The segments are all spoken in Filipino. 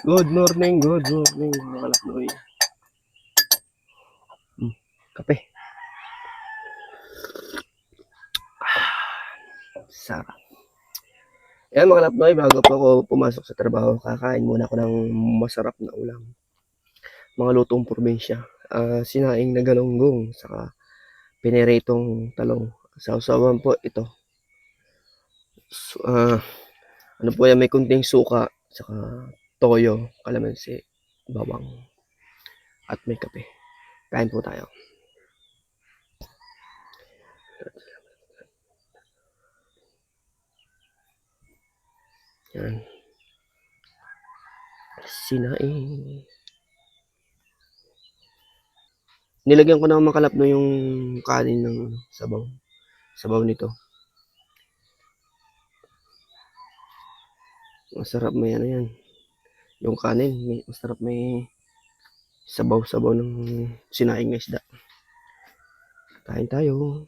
Good morning, mga Lapnoy. Kape. Sarap. Yan mga Lapnoy, bago po ako pumasok sa trabaho, kakain muna ako ng masarap na ulam. Mga lutong probinsya. Sinaing na galunggong, saka pineritong talong. Sausawan po ito. So, ano po yan, may kunting suka, saka toyo, kalamansi, bawang, at may kape. Kain po tayo. Yan. Sinaing. Nilagyan ko ng makalap no yung kanin ng sabaw. Sabaw nito. Masarap may ano yan. Yung kanin, masarap may sabaw-sabaw ng sinaing na isda. Kain tayo.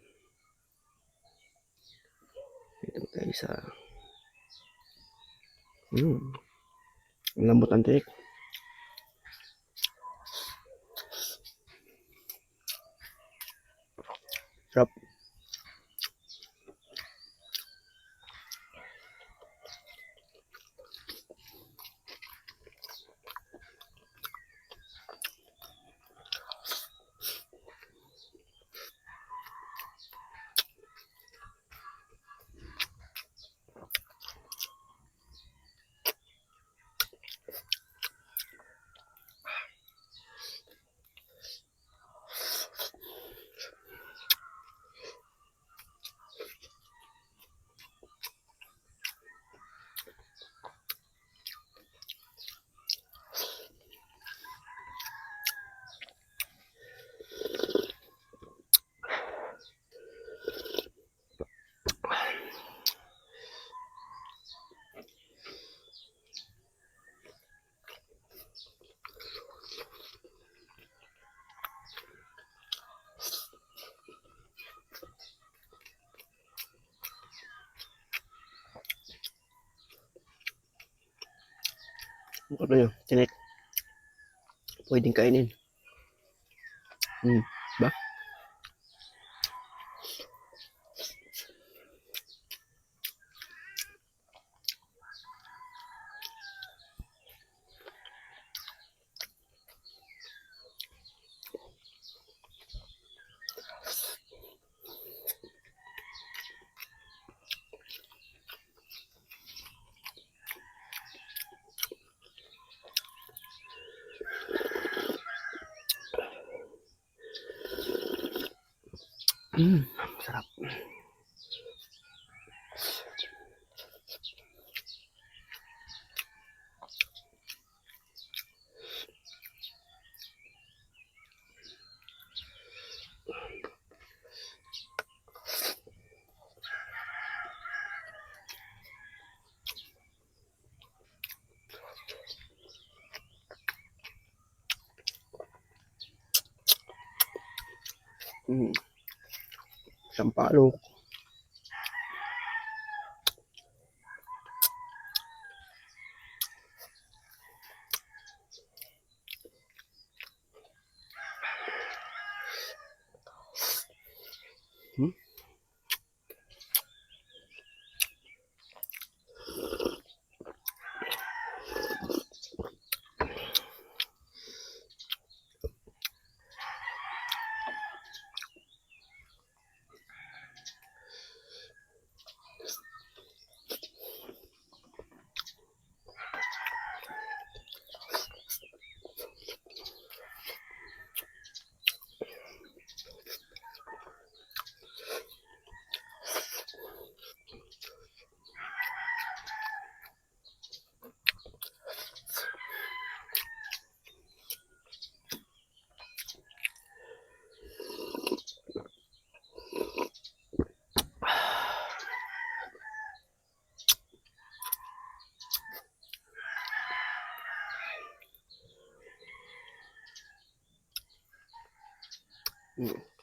Ito tayo sa ang lambot ang tinik. Sarap. Ano yun? Tinik. Pwedeng kainin. Ba? Sarap. Sampalok. Mm.